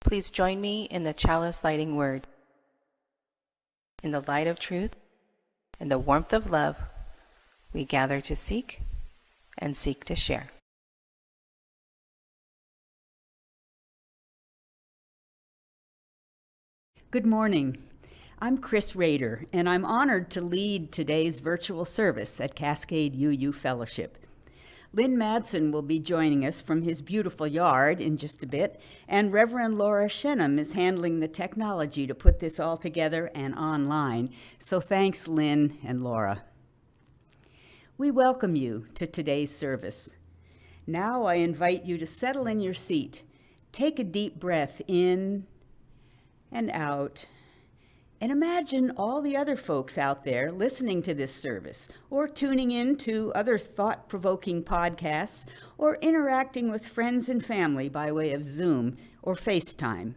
Please join me in the chalice lighting word. In the light of truth, in the warmth of love, we gather to seek and seek to share. Good morning. I'm Chris Rader, and I'm honored to lead today's virtual service at Cascade UU Fellowship. Lynn Madsen will be joining us from his beautiful yard in just a bit, and Reverend Laura Shenham is handling the technology to put this all together and online. So thanks, Lynn and Laura. We welcome you to today's service. Now I invite you to settle in your seat. Take a deep breath in and out, and imagine all the other folks out there listening to this service, or tuning in to other thought-provoking podcasts, or interacting with friends and family by way of Zoom or FaceTime.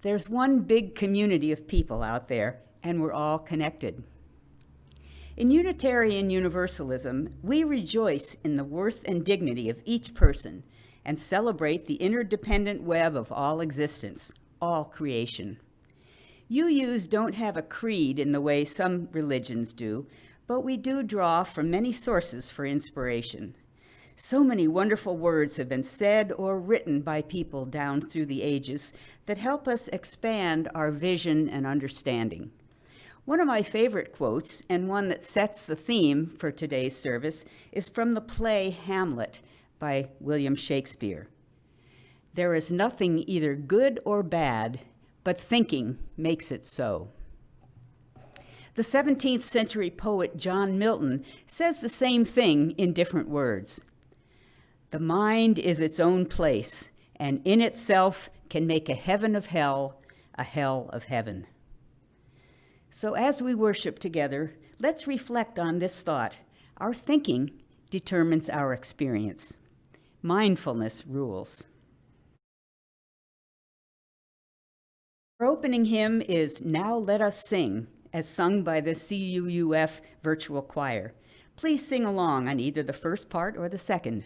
There's one big community of people out there, and we're all connected. In Unitarian Universalism, we rejoice in the worth and dignity of each person and celebrate the interdependent web of all existence, all creation. UUs don't have a creed in the way some religions do, but we do draw from many sources for inspiration. So many wonderful words have been said or written by people down through the ages that help us expand our vision and understanding. One of my favorite quotes, and one that sets the theme for today's service, is from the play Hamlet by William Shakespeare. "There is nothing either good or bad, but thinking makes it so." The 17th century poet John Milton says the same thing in different words. "The mind is its own place, and in itself can make a heaven of hell, a hell of heaven." So as we worship together, let's reflect on this thought. Our thinking determines our experience. Mindfulness rules. Our opening hymn is "Now Let Us Sing," as sung by the CUUF Virtual Choir. Please sing along on either the first part or the second.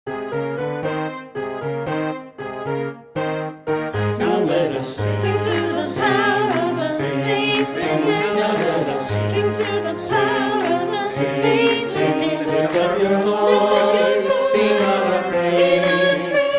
Now let us sing to the power of the faith within. Now let us sing to the power of the faith within. Lift up your voice, be not afraid.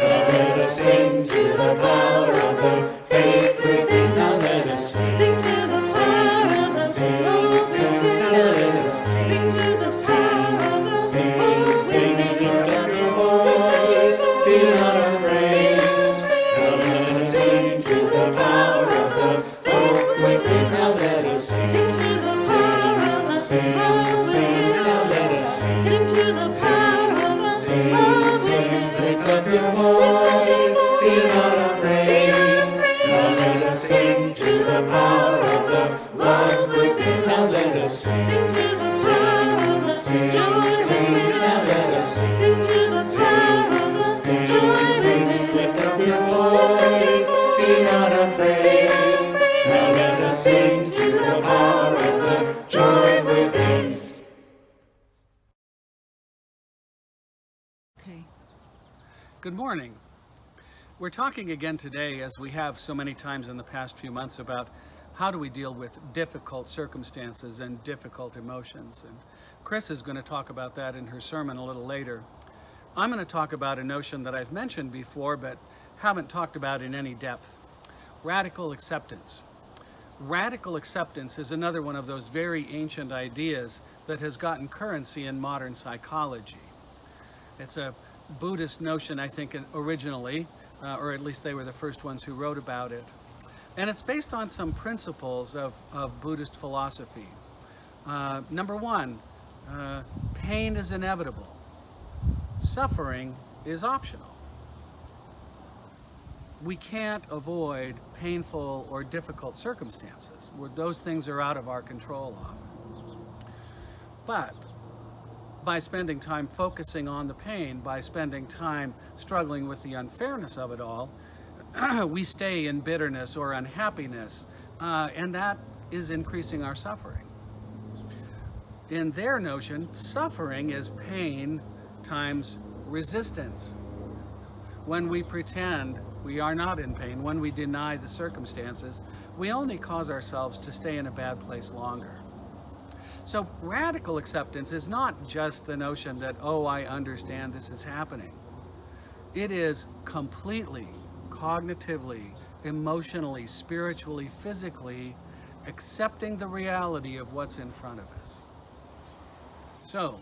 Now let us sing to the power of the faith within. Now let us sing to the power of the faith within. Now let us sing to the power of the faith within. Lift up your voice, be not afraid. Now let us sing to the power of the faith within. Now let us sing to the power of the faith within. Now let us sing to the power of the faith within. Lift up your voice, be not afraid. Now let us sing to the power of the love within. Now let us sing to the power of the joy within. Now let us sing to the power of the joy within. Lift up your voice, be not afraid. Now let us sing to the power of the joy within. Okay. Good morning. We're talking again today, as we have so many times in the past few months, about how do we deal with difficult circumstances and difficult emotions. And Chris is going to talk about that in her sermon a little later. I'm going to talk about a notion that I've mentioned before but haven't talked about in any depth: radical acceptance. Radical acceptance is another one of those very ancient ideas that has gotten currency in modern psychology. It's a Buddhist notion, I think, originally, or at least they were the first ones who wrote about it. And it's based on some principles of Buddhist philosophy. Number one, pain is inevitable. Suffering is optional. We can't avoid painful or difficult circumstances. Those things are out of our control often. But by spending time focusing on the pain, by spending time struggling with the unfairness of it all, we stay in bitterness or unhappiness, and that is increasing our suffering. In their notion, suffering is pain times resistance, when we pretend we are not in pain, when we deny the circumstances, we only cause ourselves to stay in a bad place longer. So radical acceptance is not just the notion that, oh, I understand this is happening. It is completely, cognitively, emotionally, spiritually, physically accepting the reality of what's in front of us. So,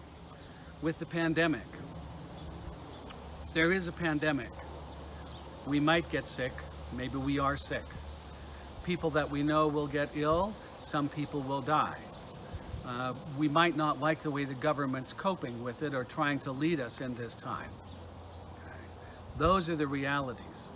with the pandemic, there is a pandemic. We might get sick, maybe we are sick. People that we know will get ill, some people will die. We might not like the way the government's coping with it or trying to lead us in this time. Okay. Those are the realities.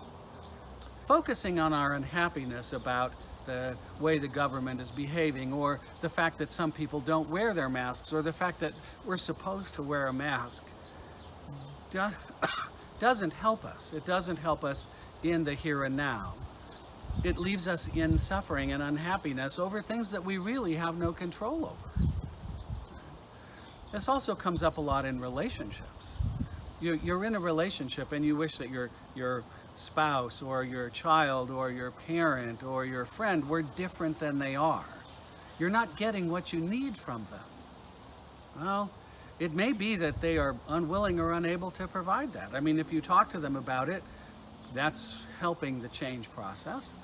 Focusing on our unhappiness about the way the government is behaving, or the fact that some people don't wear their masks, or the fact that we're supposed to wear a mask, doesn't help us. It doesn't help us in the here and now. It leaves us in suffering and unhappiness over things that we really have no control over. This also comes up a lot in relationships. You're in a relationship and you wish that your spouse or your child or your parent or your friend were different than they are. You're not getting what you need from them. Well, it may be that they are unwilling or unable to provide that. I mean, if you talk to them about it, that's helping the change process,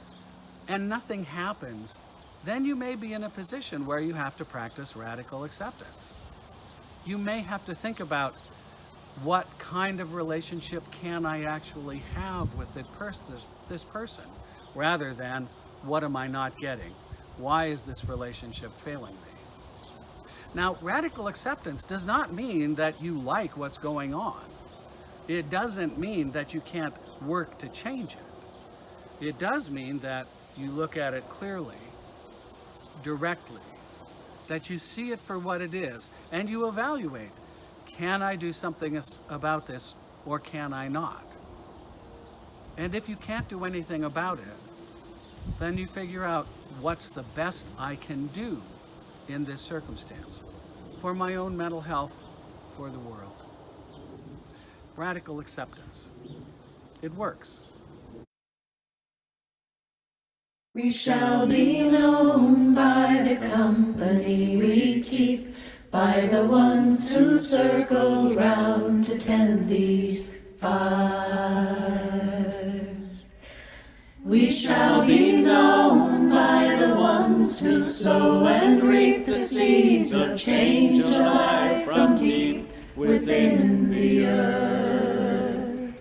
and nothing happens, then you may be in a position where you have to practice radical acceptance. You may have to think about, what kind of relationship can I actually have with this person, rather than what am I not getting? Why is this relationship failing me? Now, radical acceptance does not mean that you like what's going on. It doesn't mean that you can't work to change it. It does mean that you look at it clearly, directly, that you see it for what it is, and you evaluate, can I do something about this or can I not? And if you can't do anything about it, then you figure out, what's the best I can do in this circumstance for my own mental health, for the world. Radical acceptance. It works. We shall be known by the company we keep, by the ones who circle round to tend these fires. We shall be known by the ones who sow and reap the seeds of change alive from deep within the earth.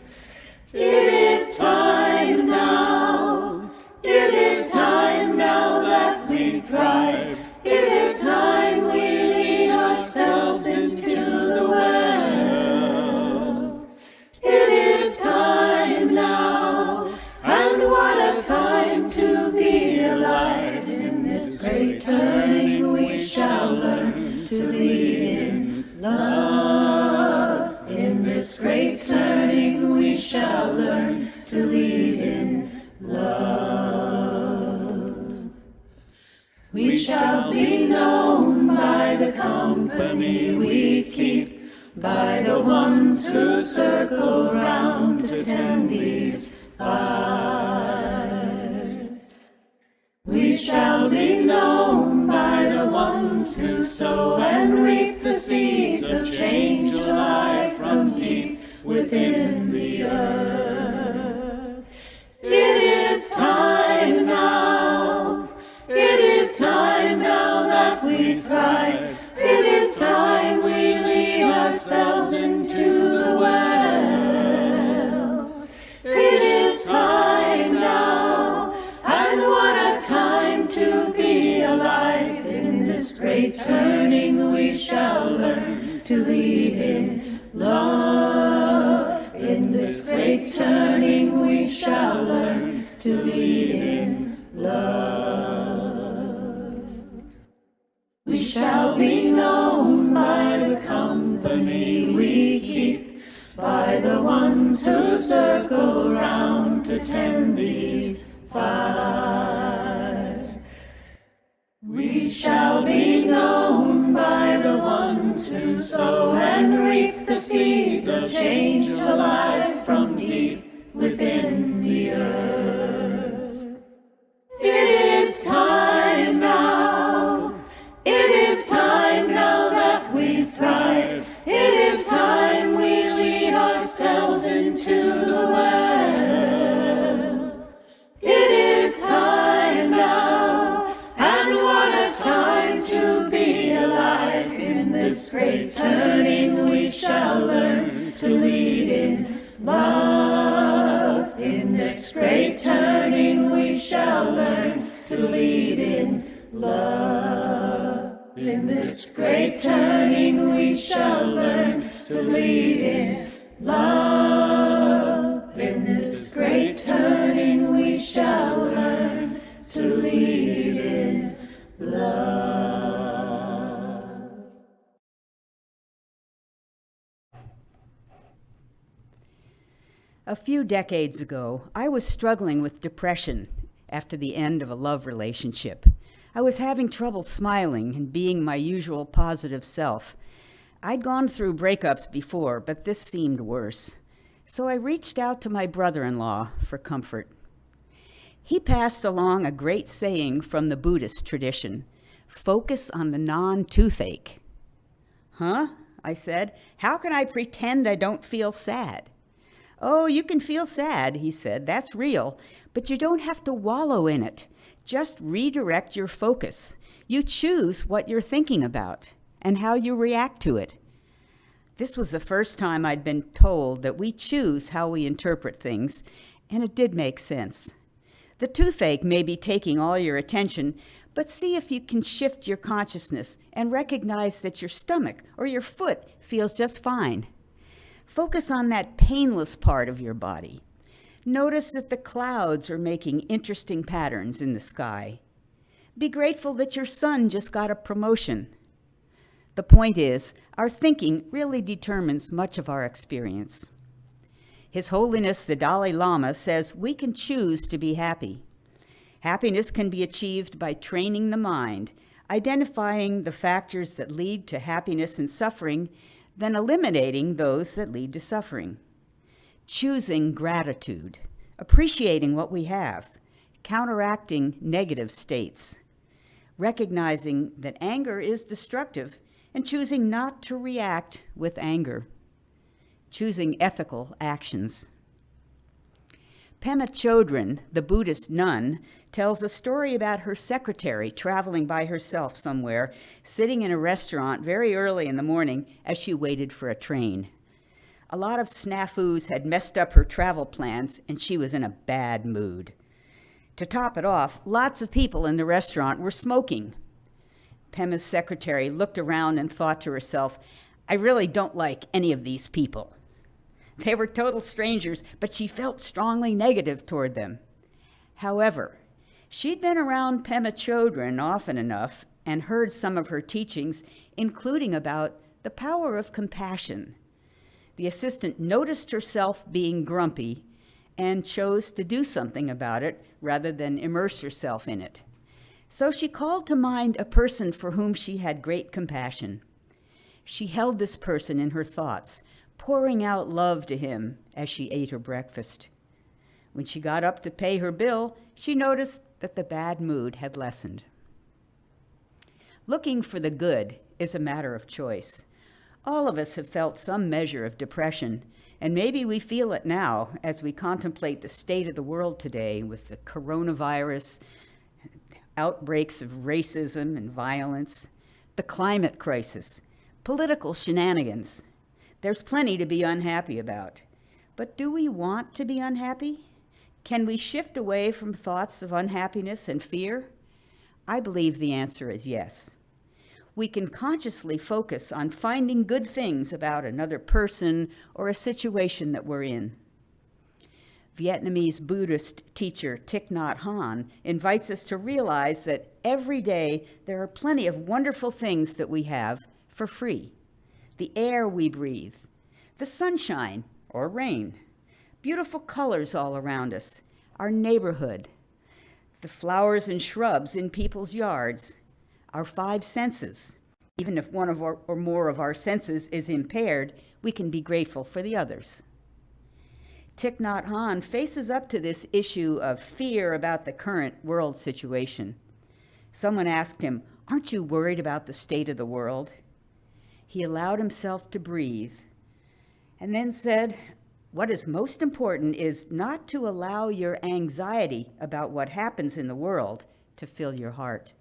It is time now. It is time now that we thrive. It is time we lead ourselves into the well. It is time now, and what a time to be alive. In this great turning we shall learn to lead in love. In this great turning we shall learn to lead in love. We shall be known by the company we keep, by the ones who circle round to tend these fires. We shall be known by the ones who sow and reap the seeds of change alive from deep within the earth. It is time now. It is time now that we thrive. It is time we lead ourselves into the well. It is time now, and what a time to be alive. In this great turning we shall learn to lead in love. In this great turning we shall learn to lead in love. We shall be known by the company we keep, by the ones who circle round to tend these fires. We shall be known by the ones who sow and reap the seeds of change alive from deep within the earth. It is time now. It is time now that we thrive. It is time we lead ourselves into the well. It is time now, and what a time to be alive. In this great turning we shall learn to lead in love. In this great turning we shall learn to lead in love. In this great turning we shall learn to lead in love. In this great turning we shall learn to lead in love. A few decades ago, I was struggling with depression after the end of a love relationship. I was having trouble smiling and being my usual positive self. I'd gone through breakups before, but this seemed worse. So I reached out to my brother-in-law for comfort. He passed along a great saying from the Buddhist tradition: focus on the non-toothache. Huh? I said. How can I pretend I don't feel sad? Oh, you can feel sad, he said. That's real, but you don't have to wallow in it. Just redirect your focus. You choose what you're thinking about and how you react to it. This was the first time I'd been told that we choose how we interpret things, and it did make sense. The toothache may be taking all your attention, but see if you can shift your consciousness and recognize that your stomach or your foot feels just fine. Focus on that painless part of your body. Notice that the clouds are making interesting patterns in the sky. Be grateful that your son just got a promotion. The point is, our thinking really determines much of our experience. His Holiness the Dalai Lama says we can choose to be happy. Happiness can be achieved by training the mind, identifying the factors that lead to happiness and suffering, then eliminating those that lead to suffering. Choosing gratitude, appreciating what we have, counteracting negative states, recognizing that anger is destructive, and choosing not to react with anger, choosing ethical actions. Pema Chodron, the Buddhist nun, tells a story about her secretary traveling by herself somewhere, sitting in a restaurant very early in the morning as she waited for a train. A lot of snafus had messed up her travel plans, and she was in a bad mood. To top it off, lots of people in the restaurant were smoking. Pema's secretary looked around and thought to herself, I really don't like any of these people. They were total strangers, but she felt strongly negative toward them. However, she'd been around Pema Chodron often enough and heard some of her teachings, including about the power of compassion. The assistant noticed herself being grumpy and chose to do something about it rather than immerse herself in it. So she called to mind a person for whom she had great compassion. She held this person in her thoughts, pouring out love to him as she ate her breakfast. When she got up to pay her bill, she noticed that the bad mood had lessened. Looking for the good is a matter of choice. All of us have felt some measure of depression, and maybe we feel it now as we contemplate the state of the world today with the coronavirus, outbreaks of racism and violence, the climate crisis, political shenanigans. There's plenty to be unhappy about. But do we want to be unhappy? Can we shift away from thoughts of unhappiness and fear? I believe the answer is yes. We can consciously focus on finding good things about another person or a situation that we're in. Vietnamese Buddhist teacher Thich Nhat Hanh invites us to realize that every day there are plenty of wonderful things that we have for free. The air we breathe, the sunshine or rain, beautiful colors all around us, our neighborhood, the flowers and shrubs in people's yards, our five senses. Even if one of or more of our senses is impaired, we can be grateful for the others. Thich Nhat Hanh faces up to this issue of fear about the current world situation. Someone asked him, "Aren't you worried about the state of the world?" He allowed himself to breathe and then said, "What is most important is not to allow your anxiety about what happens in the world to fill your heart.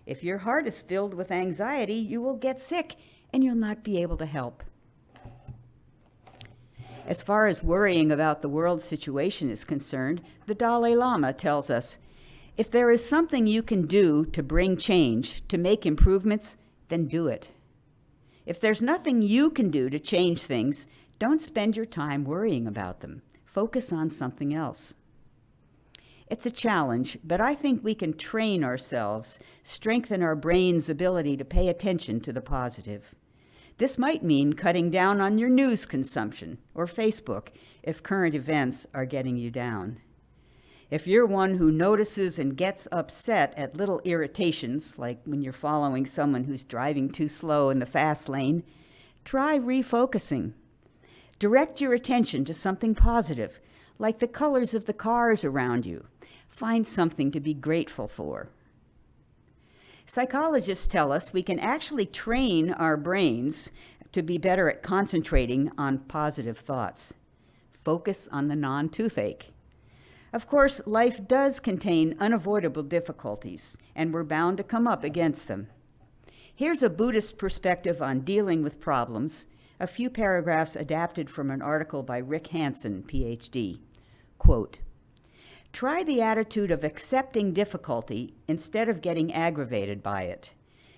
If your heart is filled with anxiety, you will get sick and you'll not be able to help." As far as worrying about the world situation is concerned, the Dalai Lama tells us, if there is something you can do to bring change, to make improvements, then do it. If there's nothing you can do to change things, don't spend your time worrying about them. Focus on something else. It's a challenge, but I think we can train ourselves, strengthen our brain's ability to pay attention to the positive. This might mean cutting down on your news consumption or Facebook if current events are getting you down. If you're one who notices and gets upset at little irritations, like when you're following someone who's driving too slow in the fast lane, try refocusing. Direct your attention to something positive, like the colors of the cars around you. Find something to be grateful for. Psychologists tell us we can actually train our brains to be better at concentrating on positive thoughts. Focus on the non-toothache. Of course, life does contain unavoidable difficulties, and we're bound to come up against them. Here's a Buddhist perspective on dealing with problems, a few paragraphs adapted from an article by Rick Hansen, PhD. Quote, "Try the attitude of accepting difficulty instead of getting aggravated by it.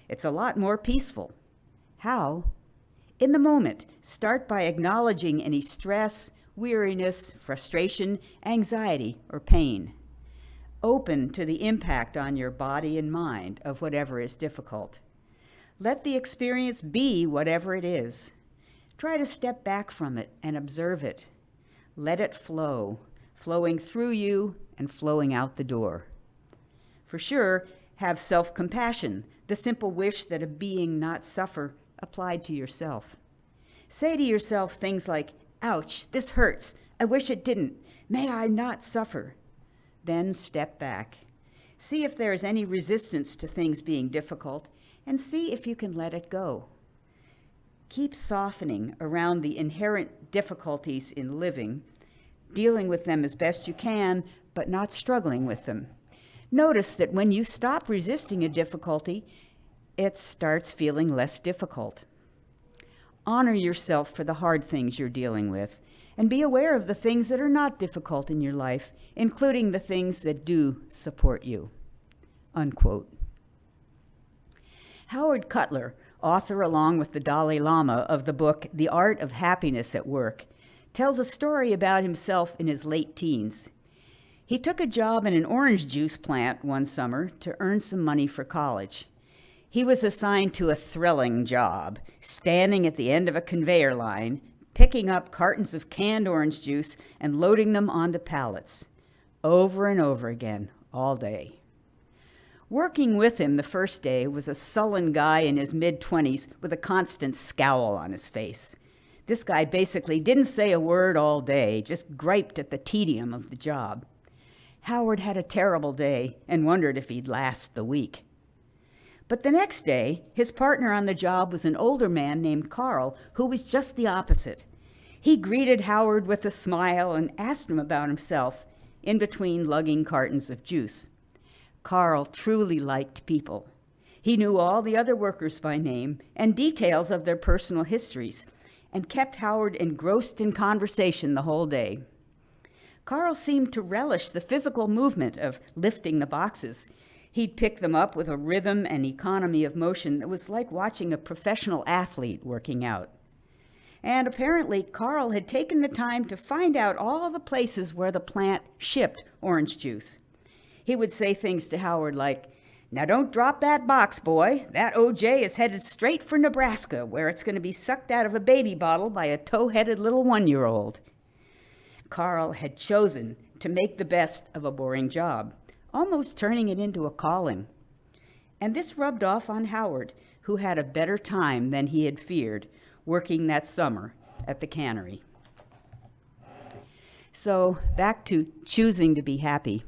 It's a lot more peaceful. How? In the moment, start by acknowledging any stress, weariness, frustration, anxiety, or pain. Open to the impact on your body and mind of whatever is difficult. Let the experience be whatever it is. Try to step back from it and observe it. Let it flow, flowing through you and flowing out the door. For sure, have self-compassion, the simple wish that a being not suffer applied to yourself. Say to yourself things like, 'Ouch, this hurts. I wish it didn't. May I not suffer.' Then step back. See if there is any resistance to things being difficult, and see if you can let it go. Keep softening around the inherent difficulties in living, dealing with them as best you can, but not struggling with them. Notice that when you stop resisting a difficulty, it starts feeling less difficult. Honor yourself for the hard things you're dealing with, and be aware of the things that are not difficult in your life, including the things that do support you." Unquote. Howard Cutler, author along with the Dalai Lama of the book The Art of Happiness at Work, tells a story about himself in his late teens. He took a job in an orange juice plant one summer to earn some money for college. He was assigned to a thrilling job, standing at the end of a conveyor line, picking up cartons of canned orange juice and loading them onto pallets, over and over again, all day. Working with him the first day was a sullen guy in his mid-20s with a constant scowl on his face. This guy basically didn't say a word all day, just griped at the tedium of the job. Howard had a terrible day and wondered if he'd last the week. But the next day, his partner on the job was an older man named Carl, who was just the opposite. He greeted Howard with a smile and asked him about himself, in between lugging cartons of juice. Carl truly liked people. He knew all the other workers by name and details of their personal histories, and kept Howard engrossed in conversation the whole day. Carl seemed to relish the physical movement of lifting the boxes. He'd pick them up with a rhythm and economy of motion that was like watching a professional athlete working out. And apparently, Carl had taken the time to find out all the places where the plant shipped orange juice. He would say things to Howard like, "Now don't drop that box, boy. That OJ is headed straight for Nebraska, where it's going to be sucked out of a baby bottle by a tow-headed little 1-year-old. Carl had chosen to make the best of a boring job, almost turning it into a calling. And this rubbed off on Howard, who had a better time than he had feared working that summer at the cannery. So back to choosing to be happy.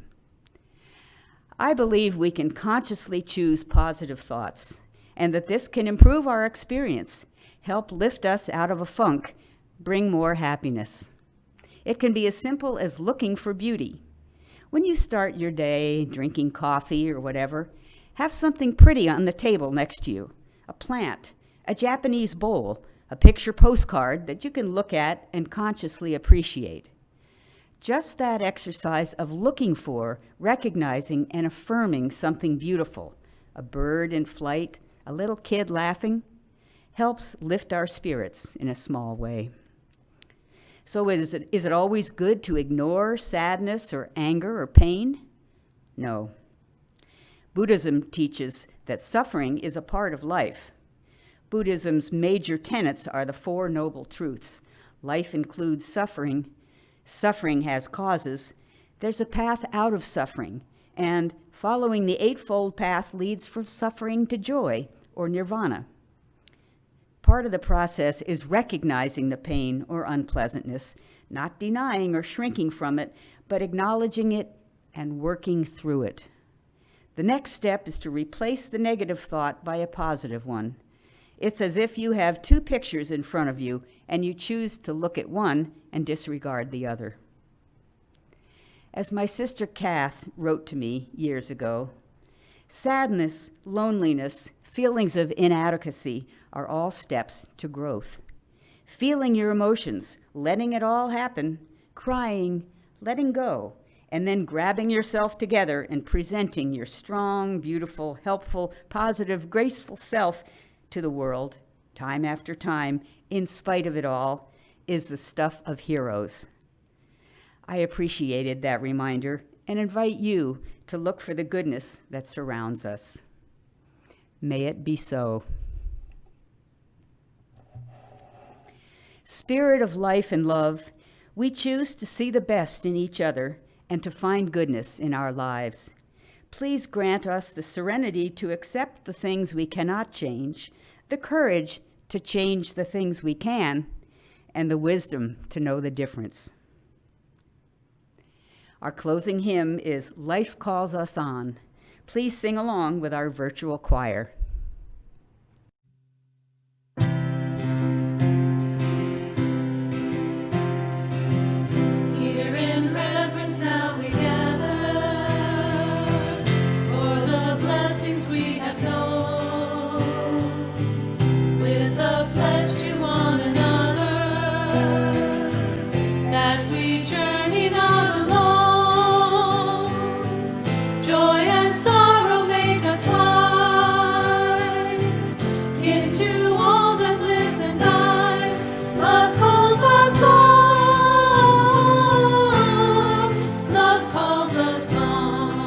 I believe we can consciously choose positive thoughts, and that this can improve our experience, help lift us out of a funk, bring more happiness. It can be as simple as looking for beauty. When you start your day drinking coffee or whatever, have something pretty on the table next to you, a plant, a Japanese bowl, a picture postcard that you can look at and consciously appreciate. Just that exercise of looking for, recognizing, and affirming something beautiful, a bird in flight, a little kid laughing, helps lift our spirits in a small way. So is it always good to ignore sadness or anger or pain? No. Buddhism teaches that suffering is a part of life. Buddhism's major tenets are the Four Noble Truths. Life includes suffering. Suffering has causes. There's a path out of suffering, and following the Eightfold Path leads from suffering to joy or nirvana. Part of the process is recognizing the pain or unpleasantness, not denying or shrinking from it, but acknowledging it and working through it. The next step is to replace the negative thought by a positive one. It's as if you have two pictures in front of you and you choose to look at one and disregard the other. As my sister Kath wrote to me years ago, sadness, loneliness, feelings of inadequacy are all steps to growth. Feeling your emotions, letting it all happen, crying, letting go, and then grabbing yourself together and presenting your strong, beautiful, helpful, positive, graceful self to the world, time after time, in spite of it all, is the stuff of heroes. I appreciated that reminder and invite you to look for the goodness that surrounds us. May it be so. Spirit of life and love, we choose to see the best in each other and to find goodness in our lives. Please grant us the serenity to accept the things we cannot change, the courage to change the things we can, and the wisdom to know the difference. Our closing hymn is Life Calls Us On. Please sing along with our virtual choir. Here in reverence now we gather for the blessings we have known, with a pledge to one another that we journey not alone. Joy and sorrow make us wise into all that lives and dies. Love calls us on. Love calls us on.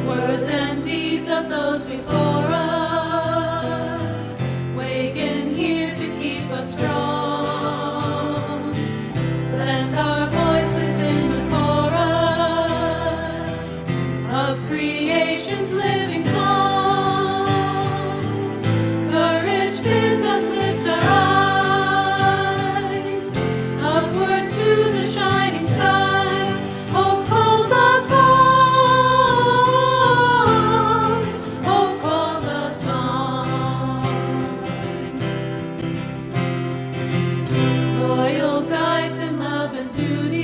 Words and deeds of those before us waken here to keep us strong. Blend our voices in the chorus of creation's living song. Courage bids us lift our eyes upward to the shining skies. Hope calls us on. Hope calls us on. Loyal guides in love and duty,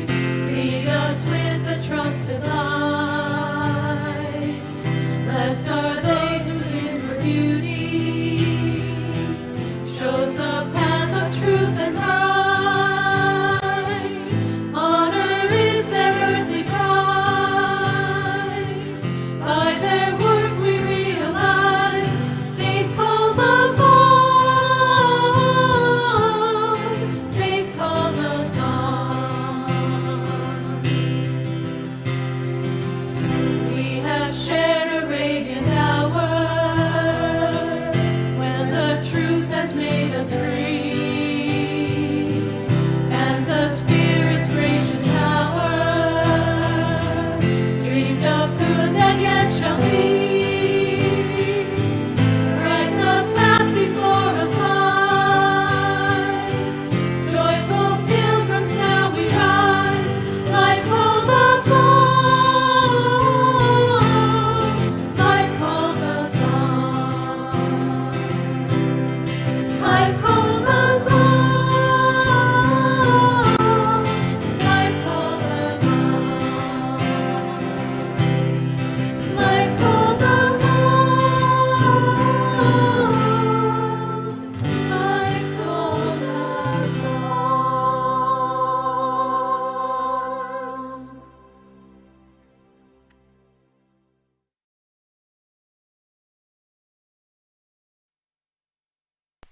lead us with a trusted light.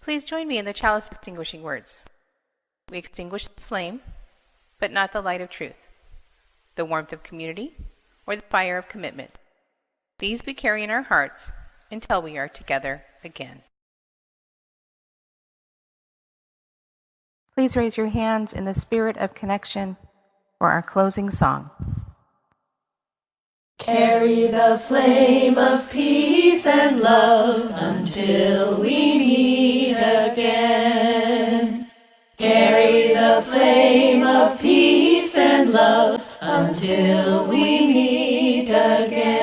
Please join me in the chalice extinguishing words. We extinguish this flame, but not the light of truth, the warmth of community, or the fire of commitment. These we carry in our hearts until we are together again. Please raise your hands in the spirit of connection for our closing song. Carry the flame of peace and love until we meet again. Carry the flame of peace and love until we meet again.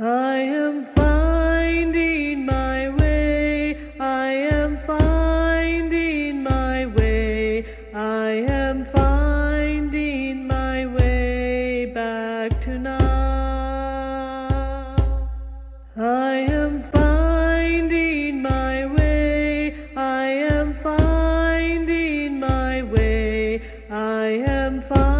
I am finding my way, I am finding my way, I am finding my way back to now. I am finding my way, I am finding my way, I am finding